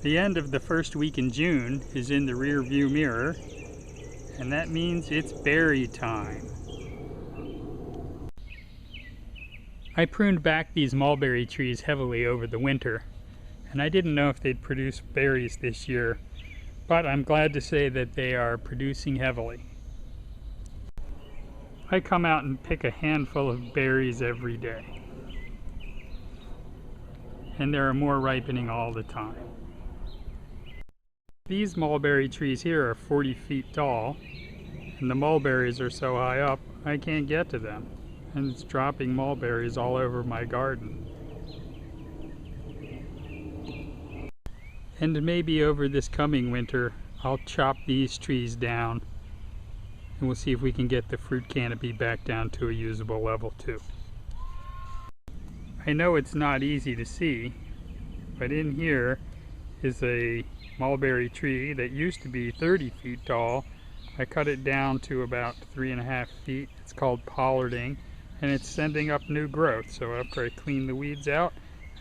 The end of the first week in June is in the rear view mirror, and that means it's berry time. I pruned back these mulberry trees heavily over the winter, and I didn't know if they'd produce berries this year, but I'm glad to say that they are producing heavily. I come out and pick a handful of berries every day, and there are more ripening all the time. These mulberry trees here are 40 feet tall, and the mulberries are so high up I can't get to them, and it's dropping mulberries all over my garden. And maybe over this coming winter I'll chop these trees down, and we'll see if we can get the fruit canopy back down to a usable level too. I know it's not easy to see, but in here is a mulberry tree that used to be 30 feet tall. I cut it down to about 3.5 feet. It's called pollarding, and it's sending up new growth. So after I clean the weeds out,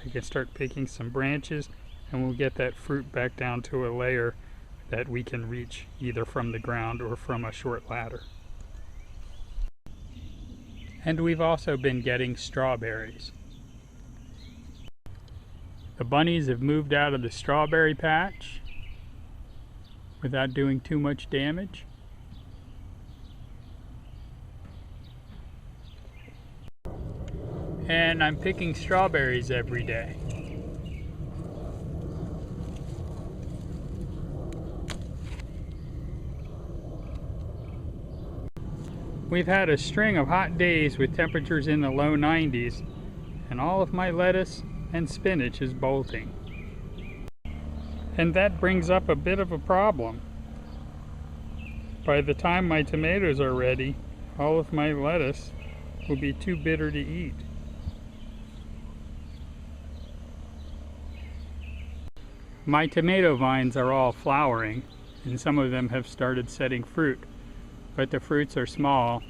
I can start picking some branches, and we'll get that fruit back down to a layer that we can reach either from the ground or from a short ladder. And we've also been getting strawberries. The bunnies have moved out of the strawberry patch without doing too much damage. And I'm picking strawberries every day. We've had a string of hot days with temperatures in the low 90s, and all of my lettuce and spinach is bolting. And that brings up a bit of a problem. By the time my tomatoes are ready, all of my lettuce will be too bitter to eat. My tomato vines are all flowering, and some of them have started setting fruit, but the fruits are small.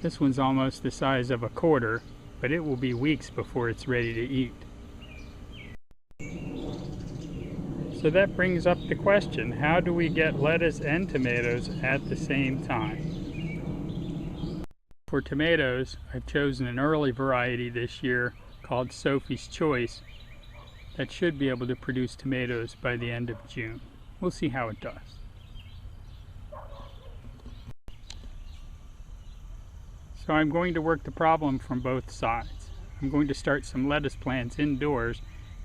This one's almost the size of a quarter, but it will be weeks before it's ready to eat. So that brings up the question, how do we get lettuce and tomatoes at the same time? For tomatoes, I've chosen an early variety this year called Sophie's Choice that should be able to produce tomatoes by the end of June. We'll see how it does. So I'm going to work the problem from both sides. I'm going to start some lettuce plants indoors,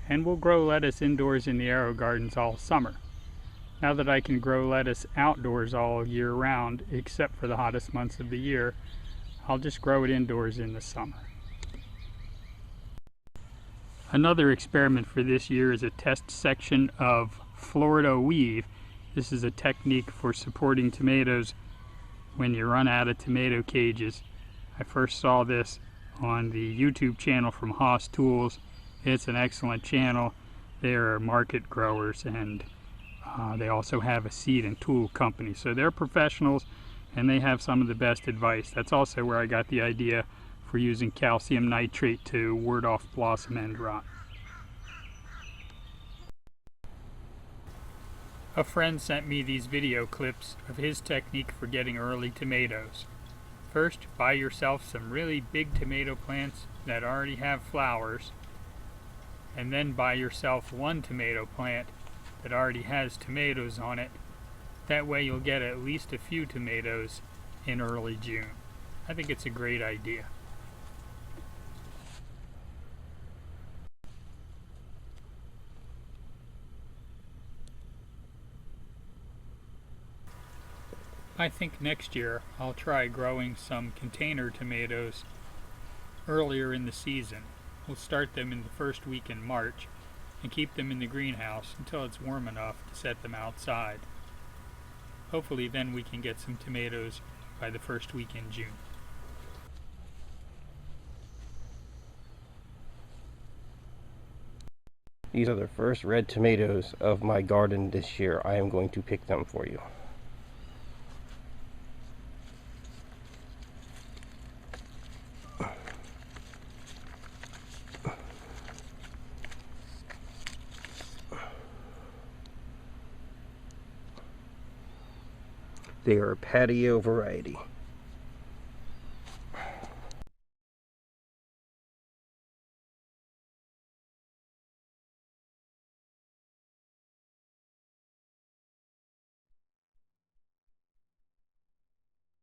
and we'll grow lettuce indoors in the AeroGardens all summer. Now that I can grow lettuce outdoors all year round, except for the hottest months of the year, I'll just grow it indoors in the summer. Another experiment for this year is a test section of Florida weave. This is a technique for supporting tomatoes when you run out of tomato cages. I first saw this on the YouTube channel from Haas Tools. It's an excellent channel. They are market growers, and they also have a seed and tool company. So they're professionals, and they have some of the best advice. That's also where I got the idea for using calcium nitrate to ward off blossom end rot. A friend sent me these video clips of his technique for getting early tomatoes. First, buy yourself some really big tomato plants that already have flowers, and then buy yourself one tomato plant that already has tomatoes on it. That way you'll get at least a few tomatoes in early June. I think it's a great idea. I think next year I'll try growing some container tomatoes earlier in the season. We'll start them in the first week in March and keep them in the greenhouse until it's warm enough to set them outside. Hopefully then we can get some tomatoes by the first week in June. These are the first red tomatoes of my garden this year. I am going to pick them for you. They are a patio variety.